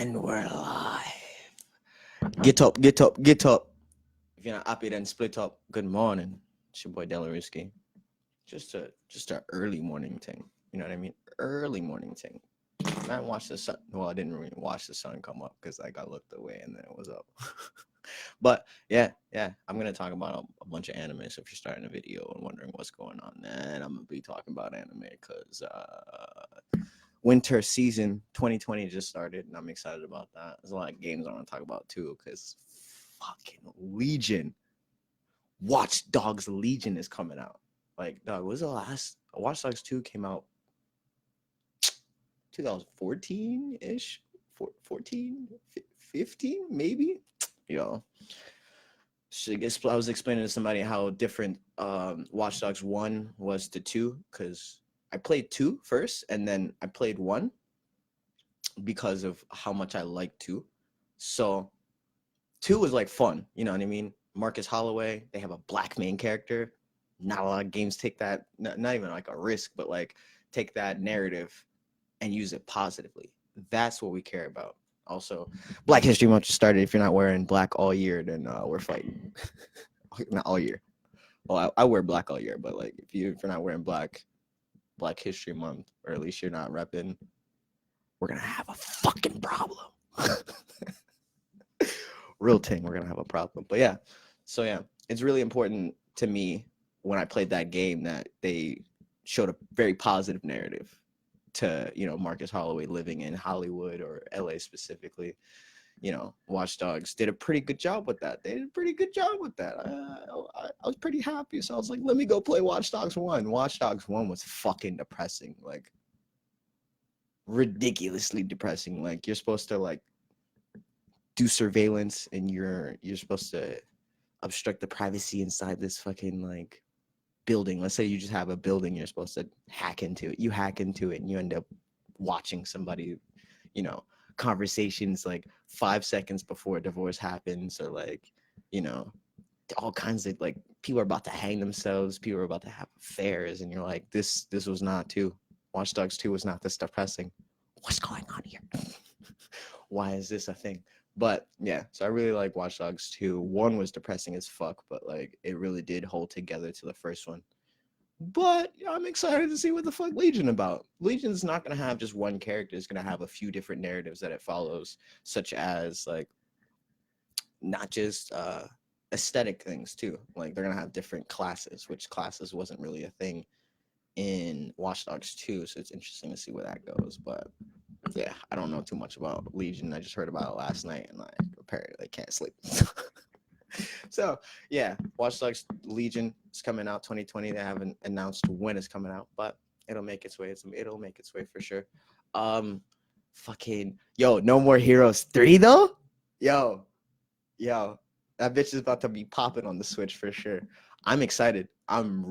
And we're live. Get up, get up, get up. If you're not happy, then split up. Good morning. It's your boy Delaruski. Just a early morning thing. You know what I mean? Early morning thing. Man, watch the sun. Well, I didn't really watch the sun come up because I got looked away and then it was up. But yeah, I'm gonna talk about a bunch of anime. So if you're starting a video and wondering what's going on, then I'm gonna be talking about anime because winter season 2020 just started, and I'm excited about that. There's a lot of games I want to talk about too, because fucking Legion, Watch Dogs Legion is coming out. Like, dog, was the last Watch Dogs 2 came out 2014-ish, 14, 15, maybe. Yo, I was explaining to somebody how different Watch Dogs 1 was to 2, because I played 2 first, and then I played 1 because of how much I liked 2. So 2 was like fun, you know what I mean? Marcus Holloway, they have a black main character. Not a lot of games take that, not even like a risk, but like take that narrative and use it positively. That's what we care about. Also, Black History Month just started. If you're not wearing black all year, then we're fighting. Not all year. Well, I wear black all year, but like if you're not wearing Black History Month, or at least you're not repping, we're gonna have a fucking problem. Real thing, we're gonna have a problem. But yeah, so yeah, it's really important to me when I played that game that they showed a very positive narrative to, you know, Marcus Holloway living in Hollywood or LA specifically. You know, Watch Dogs did a pretty good job with that. They did a pretty good job with that. I was pretty happy. So I was like, let me go play Watch Dogs 1. Watch Dogs 1 was fucking depressing. Like, ridiculously depressing. Like, you're supposed to, like, do surveillance, and you're supposed to obstruct the privacy inside this fucking, like, building. Let's say you just have a building you're supposed to hack into it. You hack into it, and you end up watching somebody, you know, conversations like 5 seconds before divorce happens, or like, you know, all kinds of, like, people are about to hang themselves, people are about to have affairs, and you're like, this was not 2. Watch Dogs 2 was not this depressing. What's going on here? Why is this a thing? But yeah, so I really like Watch Dogs 2. 1 was depressing as fuck, but like it really did hold together to the first one. But I'm excited to see what the fuck Legion about. Legion's not going to have just one character. It's going to have a few different narratives that it follows, such as, like, not just aesthetic things too. Like, they're going to have different classes, which classes wasn't really a thing in Watch Dogs 2. So it's interesting to see where that goes. But yeah, I don't know too much about Legion. I just heard about it last night, and I apparently can't sleep. So yeah, Watch Dogs Legion is coming out 2020. They haven't announced when it's coming out, but it'll make its way. It'll make its way for sure. Fucking No More Heroes 3 though. Yo, that bitch is about to be popping on the Switch for sure. I'm excited. I'm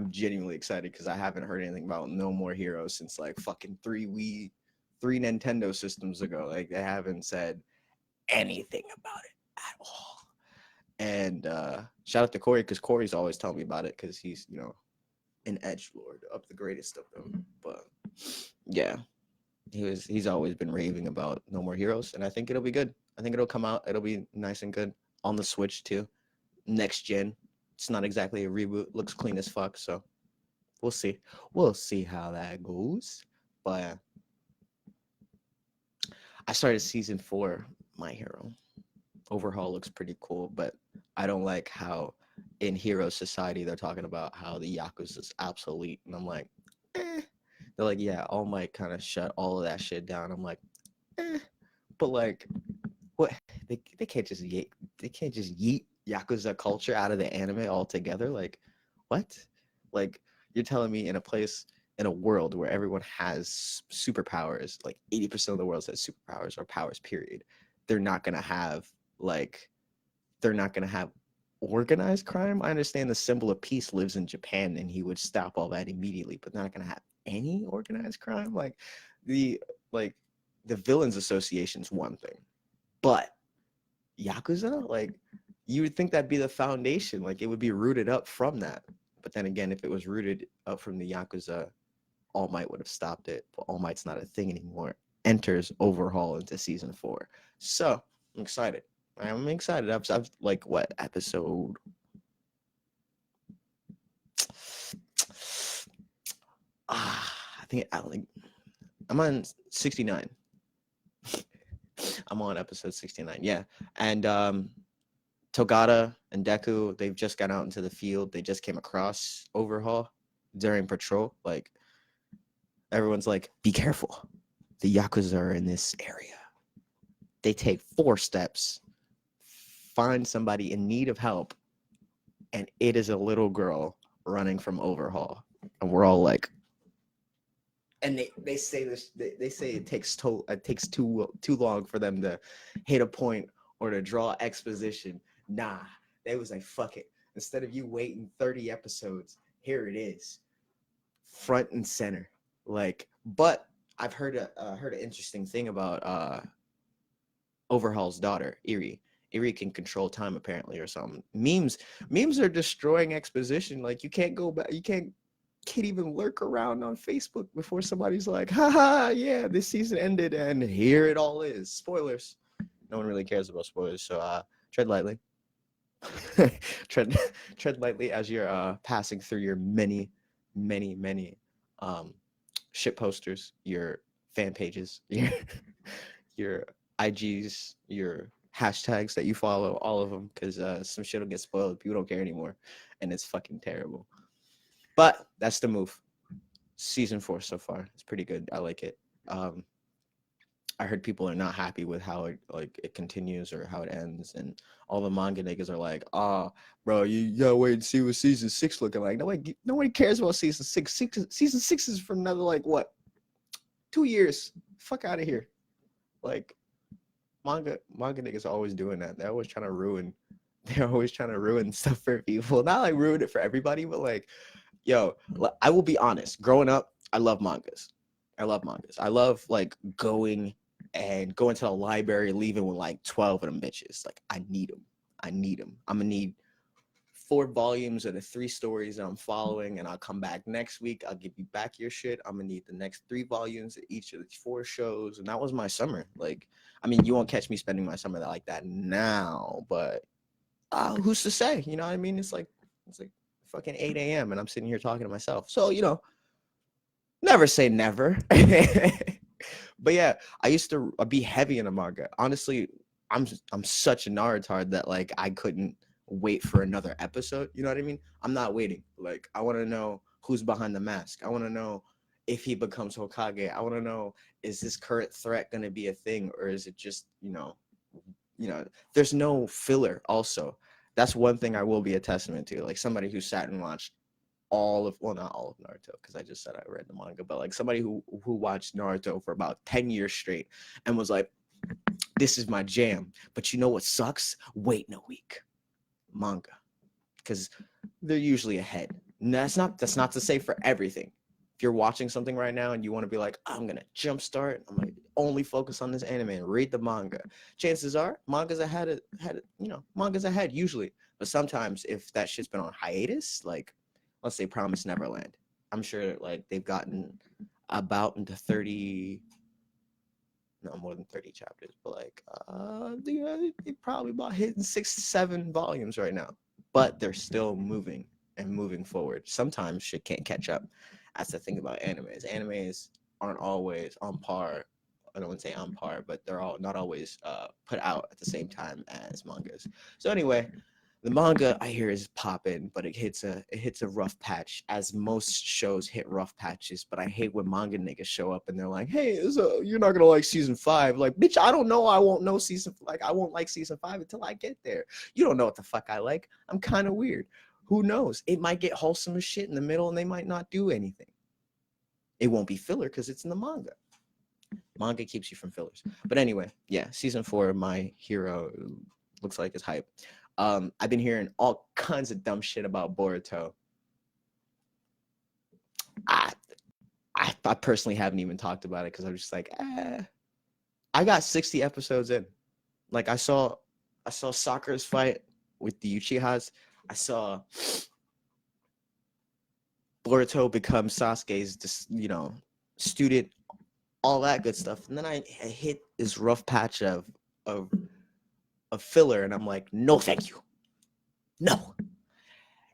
genuinely excited because I haven't heard anything about No More Heroes since like fucking 3 Nintendo systems ago. Like, they haven't said anything about it at all. And shout out to Corey, because Corey's always telling me about it, because he's, you know, an edgelord of the greatest of them. But yeah, he's always been raving about No More Heroes, and I think it'll be good. I think it'll come out. It'll be nice and good on the Switch too. Next gen. It's not exactly a reboot. Looks clean as fuck. So we'll see. We'll see how that goes. But I started season 4, My Hero. Overhaul looks pretty cool, but I don't like how in Hero Society they're talking about how the Yakuza is obsolete, and I'm like, eh. They're like, yeah, All Might kind of shut all of that shit down. I'm like, eh. But like, what? They can't just yeet Yakuza culture out of the anime altogether. Like, what? Like, you're telling me in a world where everyone has superpowers, like 80% of the world has superpowers or powers, period. They're not gonna have organized crime. I understand the symbol of peace lives in Japan, and he would stop all that immediately, but they're not gonna have any organized crime. Like, the Villains Association's one thing, but Yakuza, like, you would think that'd be the foundation. Like, it would be rooted up from that. But then again, if it was rooted up from the Yakuza, All Might would have stopped it. But All Might's not a thing anymore. enters Overhaul into season 4. So I'm excited. I'm excited. I've like what episode? I think I'm on 69. I'm on episode 69. Yeah, and Togata and Deku, they've just got out into the field. They just came across Overhaul during patrol. Like everyone's like, be careful. The Yakuza are in this area. They take 4 steps, find somebody in need of help, and it is a little girl running from Overhaul. And we're all like, and they say this, they say it takes too long for them to hit a point or to draw exposition. Nah, they was like, fuck it. Instead of you waiting 30 episodes, here it is, front and center. Like, but I've heard an interesting thing about Overhaul's daughter, Eri. Eri can control time apparently, or something. Memes are destroying exposition. Like you can't go back. You can't even lurk around on Facebook before somebody's like, haha, yeah, this season ended and here it all is. Spoilers. No one really cares about spoilers, so tread lightly. tread lightly as you're passing through your many shit posters, your fan pages, your IGs, your hashtags that you follow, all of them, because some shit will get spoiled. People don't care anymore, and it's fucking terrible. But that's the move. Season 4 so far, it's pretty good. I like it. I heard people are not happy with how it continues or how it ends, and all the manga niggas are like, bro, you gotta wait and see what season 6 looking like. Nobody cares about season 6. Season 6 is for another like what, 2 years. Fuck out of here. Like manga niggas are always doing that. They're always trying to ruin stuff for people. Not like ruin it for everybody, but like, yo, I will be honest. Growing up, I love mangas. I love like going to the library, leaving with like 12 of them bitches. Like I need them. I'm gonna need 4 volumes of the 3 stories that I'm following, and I'll come back next week. I'll give you back your shit. I'm gonna need the next 3 volumes of each of the 4 shows, and that was my summer. Like, I mean, you won't catch me spending my summer like that now, but who's to say? You know what I mean? It's like fucking 8 a.m. and I'm sitting here talking to myself. So, you know, never say never. But yeah, I used to be heavy in a manga. Honestly, I'm such a Naruto that like I couldn't wait for another episode. You know what I mean? I'm not waiting. Like I want to know who's behind the mask. I want to know if he becomes Hokage. I want to know, is this current threat going to be a thing, or is it just, there's no filler also. That's one thing I will be a testament to. Like somebody who sat and watched not all of Naruto, because I just said I read the manga, but like somebody who watched Naruto for about 10 years straight and was like, this is my jam. But you know what sucks? Waiting a week. Manga. Because they're usually ahead. And that's not to say for everything. If you're watching something right now and you want to be like, I'm gonna jumpstart, I'm gonna only focus on this anime and read the manga, chances are manga's ahead usually. But sometimes if that shit's been on hiatus, like let's say Promise Neverland, I'm sure like they've gotten about into 30, no more than 30 chapters, but like they probably about hitting 6 to 7 volumes right now, but they're still moving forward. Sometimes shit can't catch up. That's the thing about animes aren't always on par. I don't want to say on par, but they're all not always put out at the same time as mangas. So anyway, the manga I hear is popping, but it hits a rough patch, as most shows hit rough patches. But I hate when manga niggas show up and they're like, "Hey, you're not gonna like season 5." Like, bitch, I don't know. I won't know I won't like season 5 until I get there. You don't know what the fuck I like. I'm kind of weird. Who knows? It might get wholesome as shit in the middle, and they might not do anything. It won't be filler because it's in the manga. Manga keeps you from fillers. But anyway, yeah, season 4, My Hero looks like it's hype. I've been hearing all kinds of dumb shit about Boruto. I personally haven't even talked about it because I'm just like, I got 60 episodes in. Like I saw Sakura's fight with the Uchihas. I saw Boruto become Sasuke's, student all that good stuff. And then I hit this rough patch of filler, and I'm like, no, thank you. No,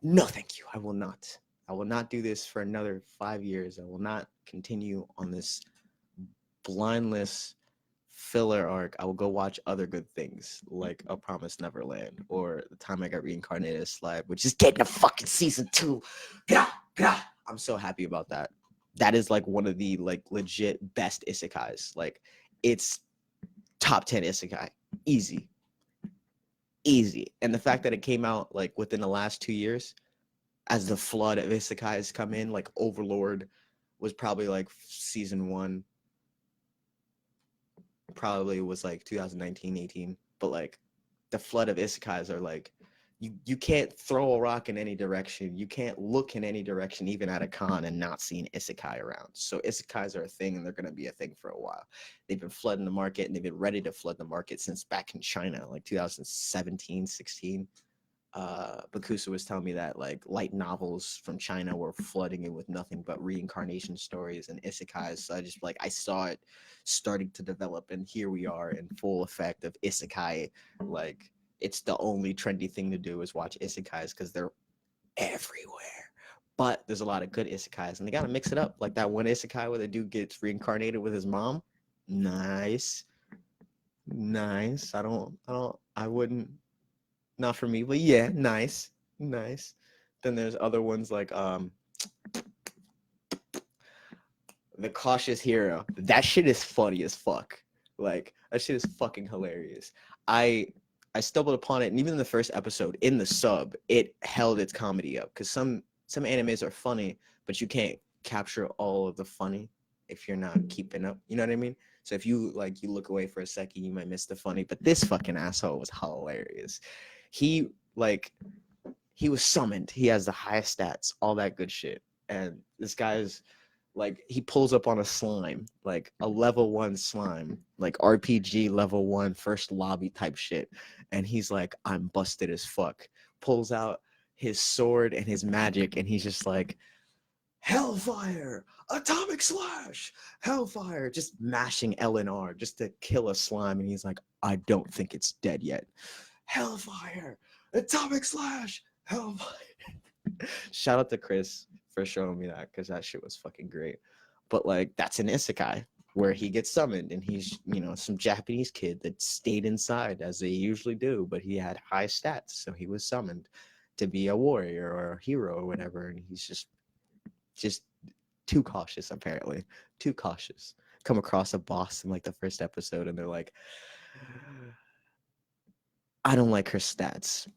no, thank you. I will not. I will not do this for another 5 years. I will not continue on this blindless filler arc. I will go watch other good things like A Promised Neverland or The Time I Got Reincarnated as Slide, which is getting a fucking season 2. Yeah, yeah. I'm so happy about that. That is like one of the like legit best isekais. Like it's top 10 isekai. Easy. Easy. And the fact that it came out like within the last 2 years as the flood of isekais come in, like Overlord was probably like season 1, probably was like 2019, 18, but like the flood of isekais are like you can't throw a rock in any direction. You can't look in any direction, even at a con, and not see an isekai around. So isekais are a thing, and they're going to be a thing for a while. They've been flooding the market, and they've been ready to flood the market since back in China, like 2017, 16. Bakusa was telling me that like light novels from China were flooding it with nothing but reincarnation stories and isekais. So I saw it starting to develop, and here we are in full effect of isekai. Like it's the only trendy thing to do is watch isekais because they're everywhere. But there's a lot of good isekais, and they gotta mix it up. Like that one isekai where the dude gets reincarnated with his mom. Nice. I wouldn't, not for me, but yeah, nice. Then there's other ones like The Cautious Hero. That shit is funny as fuck. Like that shit is fucking hilarious. I stumbled upon it, and even in the first episode, in the sub, it held its comedy up because some animes are funny, but you can't capture all of the funny if you're not keeping up. You know what I mean? So if you look away for a second, you might miss the funny. But this fucking asshole was hilarious. He was summoned. He has the highest stats, all that good shit. And this guy's like, he pulls up on a slime, like a level 1 slime, like RPG level 1 first lobby type shit. And he's like, I'm busted as fuck. Pulls out his sword and his magic, and he's just like, Hellfire, Atomic Slash, Hellfire, just mashing L and R just to kill a slime. And he's like, I don't think it's dead yet. Hellfire, Atomic Slash, Hellfire. Shout out to Chris for showing me that, because that shit was fucking great. But like that's an isekai where he gets summoned, and he's, some Japanese kid that stayed inside as they usually do, but he had high stats, so he was summoned to be a warrior or a hero or whatever, and he's just too cautious, apparently. Too cautious. Come across a boss in like the first episode, and they're like, I don't like her stats.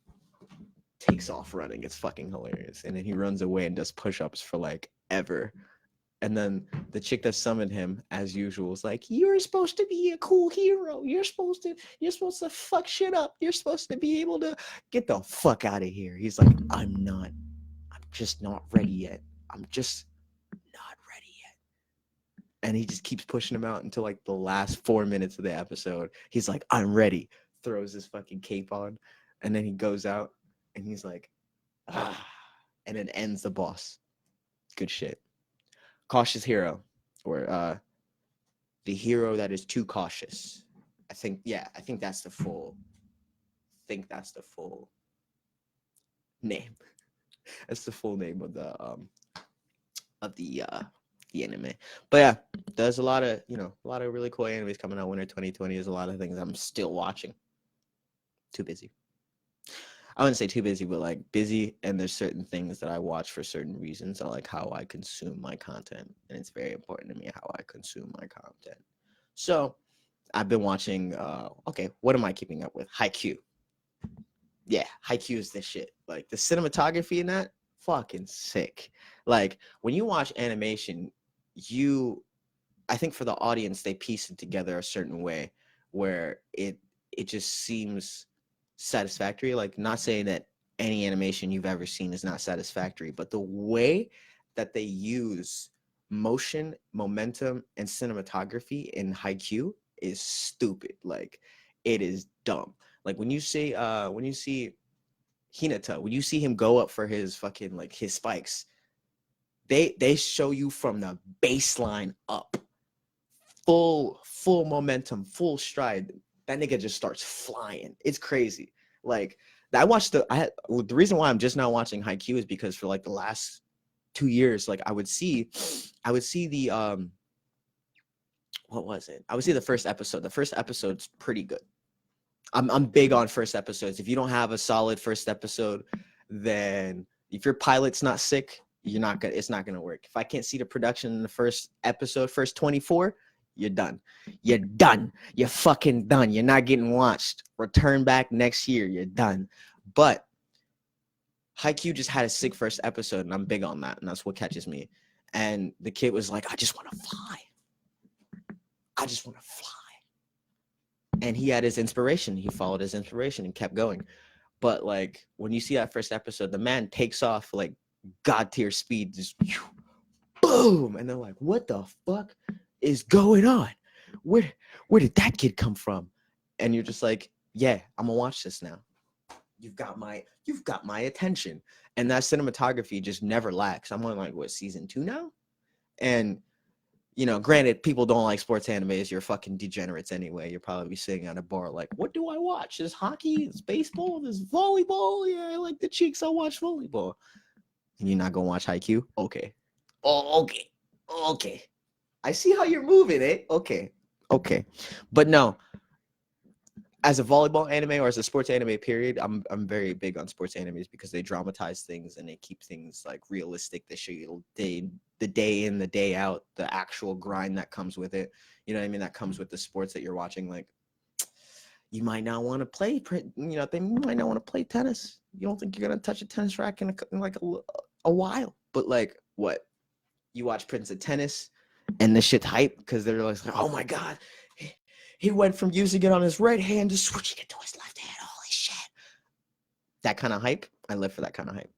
Takes off running. It's fucking hilarious. And then he runs away and does push-ups for like ever. And then the chick that summoned him, as usual, is like, you're supposed to be a cool hero. You're supposed to fuck shit up. You're supposed to be able to get the fuck out of here. He's like, I'm just not ready yet. I'm just not ready yet. And he just keeps pushing him out until like the last 4 minutes of the episode. He's like, I'm ready. Throws his fucking cape on. And then he goes out. And he's like, and it ends the boss. Good shit. Cautious hero, or the hero that is too cautious. I think that's the full. That's the full name. That's the full name of the anime. But yeah, there's a lot of really cool animes coming out. Winter 2020 is a lot of things I'm still watching. Too busy. I wouldn't say too busy, but like busy, and there's certain things that I watch for certain reasons. I like how I consume my content, and it's very important to me how I consume my content. So I've been watching, what am I keeping up with? Haikyuu. Yeah, Haikyuu is the shit. Like the cinematography in that, fucking sick. Like when you watch animation, I think for the audience, they piece it together a certain way where it just seems satisfactory. Like, not saying that any animation you've ever seen is not satisfactory, but the way that they use motion, momentum, and cinematography in Haikyuu is stupid. Like, it is dumb. Like when you see Hinata, when you see him go up for his fucking like his spikes, they show you from the baseline up, full momentum, full stride. That nigga just starts flying. It's crazy. Like the reason why I'm just now watching Haikyuu is because for like the last 2 years, like I would see the what was it? I would see the first episode. The first episode's pretty good. I'm big on first episodes. If you don't have a solid first episode, then if your pilot's not sick, it's not gonna work. If I can't see the production in the first episode, first 24, you're done. You're done. You're fucking done. You're not getting watched. Return back next year. You're done. But Haikyuu just had a sick first episode, and I'm big on that, and that's what catches me. And the kid was like, I just want to fly. I just want to fly. And he had his inspiration. He followed his inspiration and kept going. But like when you see that first episode, the man takes off like god tier speed, just boom, and they're like, "What the fuck is going on? Where did that kid come from?" And you're just like, "Yeah, I'm gonna watch this now. You've got my attention." And that cinematography just never lacks. I'm on like season 2 now, and you know, granted, people don't like sports animes. You're fucking degenerates anyway. You're probably sitting at a bar like, what do I watch? There's hockey, there's baseball, there's volleyball. Yeah, I like the cheeks. I'll watch volleyball. And you're not going to watch Haikyuu? Okay. Oh, okay. Okay. I see how you're moving, eh? Okay. Okay. But no, as a volleyball anime or as a sports anime period, I'm very big on sports animes because they dramatize things and they keep things like realistic. They show you the day in, the day out, the actual grind that comes with it. You know what I mean? That comes with the sports that you're watching. Like, you might not want to play, they might not want to play tennis. You don't think you're going to touch a tennis rack in like a while. But like, what? You watch Prince of Tennis and the shit's hype because they're like, oh my God. He went from using it on his right hand to switching it to his left hand. Holy shit. That kind of hype. I live for that kind of hype.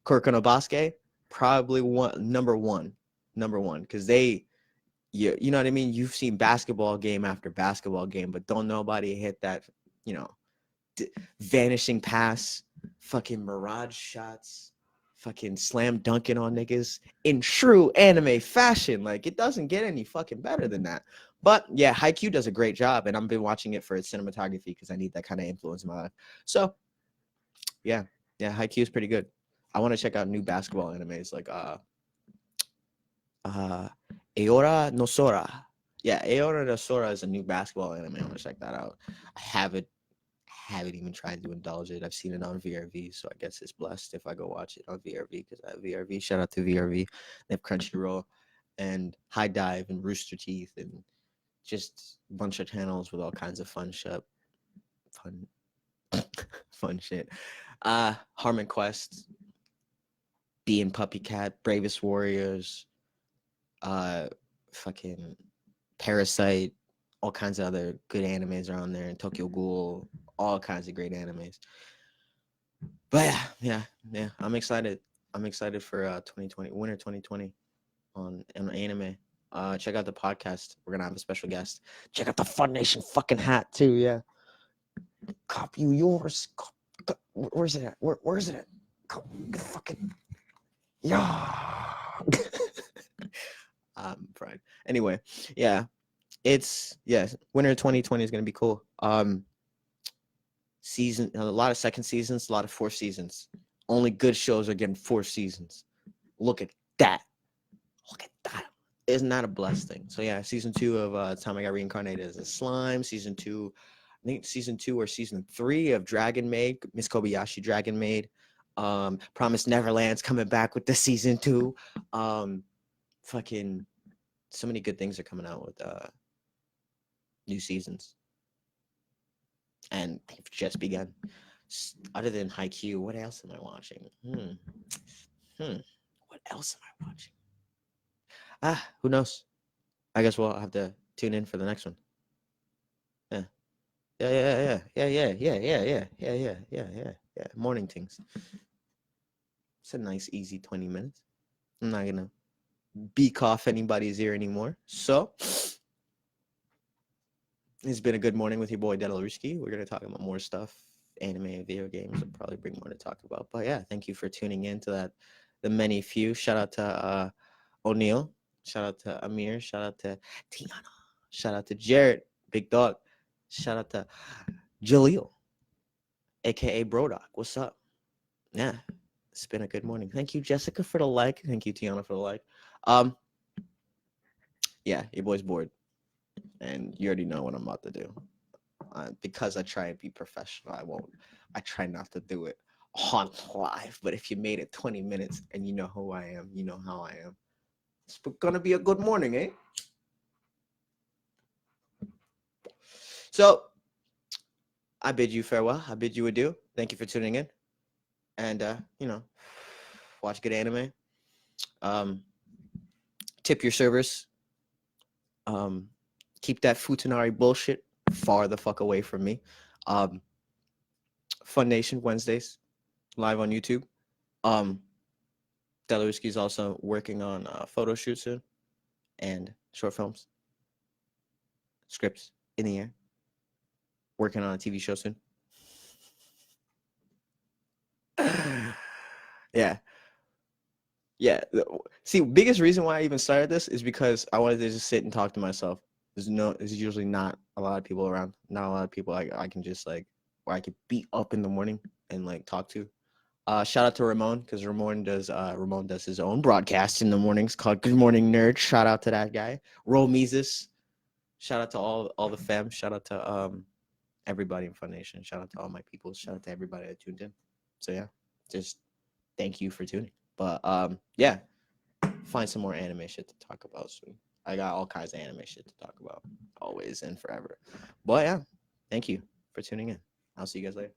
Kuroko no Basket, probably number one. Because you know what I mean? You've seen basketball game after basketball game, but don't nobody hit that, vanishing pass, fucking mirage shots, fucking slam dunking on niggas in true anime fashion. Like, it doesn't get any fucking better than that. But yeah, Haikyuu does a great job, and I've been watching it for its cinematography because I need that kind of influence in my life. So yeah, Haikyuu is pretty good. I want to check out new basketball animes like Aora no Sora. Yeah, Aora no Sora is a new basketball anime. I want to check that out. I haven't even tried to indulge it. I've seen it on VRV, so I guess it's blessed if I go watch it on VRV because I have VRV. Shout out to VRV. They have Crunchyroll and High Dive and Rooster Teeth and just a bunch of channels with all kinds of fun shit. Fun shit. Harmon Quest, Being Puppy Cat, Bravest Warriors, fucking Parasite, all kinds of other good animes are on there, and Tokyo Ghoul, all kinds of great animes. But yeah, I'm excited. I'm excited for 2020, winter 2020 on anime. Check out the podcast. We're gonna have a special guest. Check out the Fun Nation fucking hat too. Yeah, cop you yours. Where's it at? Where's it at? Fucking yeah. Pride. Anyway, yeah, winter 2020 is gonna be cool. Season, a lot of second seasons, a lot of fourth seasons. Only good shows are getting 4 seasons. Look at that. Isn't that a blessed thing? So yeah, season 2 of Time I Got Reincarnated as a Slime. Season 2, I think season 2 or season 3 of Dragon Maid, Miss Kobayashi Dragon Maid. Promised Neverland's coming back with the season 2. Fucking so many good things are coming out with new seasons. And they've just begun. Other than Haikyuu, what else am I watching? What else am I watching? Who knows? I guess we'll have to tune in for the next one. Yeah. Morning things. It's a nice, easy 20 minutes. I'm not gonna beak off anybody's ear anymore. So it's been a good morning with your boy Delaruski. We're gonna talk about more stuff, anime and video games. I'll probably bring more to talk about. But yeah, thank you for tuning in to the many few. Shout out to O'Neill. Shout out to Amir. Shout out to Tiana. Shout out to Jared, big dog. Shout out to Jaleel, aka Brodock. What's up? Yeah, it's been a good morning. Thank you, Jessica, for the like. Thank you, Tiana, for the like. Yeah, your boy's bored, and you already know what I'm about to do. Because I try and be professional, I try not to do it on live. But if you made it 20 minutes and you know who I am, you know how I am. It's gonna be a good morning, eh? So I bid you farewell. I bid you adieu. Thank you for tuning in. And watch good anime. Tip your servers. Keep that Futanari bullshit far the fuck away from me. Fun Nation Wednesdays live on YouTube. Delaruski is also working on photo shoots soon and short films, scripts in the air. Working on a TV show soon. Yeah. See, biggest reason why I even started this is because I wanted to just sit and talk to myself. There's usually not a lot of people around. Not a lot of people I can just like where I could be up in the morning and like talk to. Shout out to Ramon because Ramon does his own broadcast in the mornings called Good Morning Nerd. Shout out to that guy. Roll Mises. Shout out to all the fam. Shout out to everybody in Fun Nation. Shout out to all my people. Shout out to everybody that tuned in. So yeah, just thank you for tuning. But yeah, find some more anime shit to talk about soon. I got all kinds of anime shit to talk about always and forever. But yeah, thank you for tuning in. I'll see you guys later.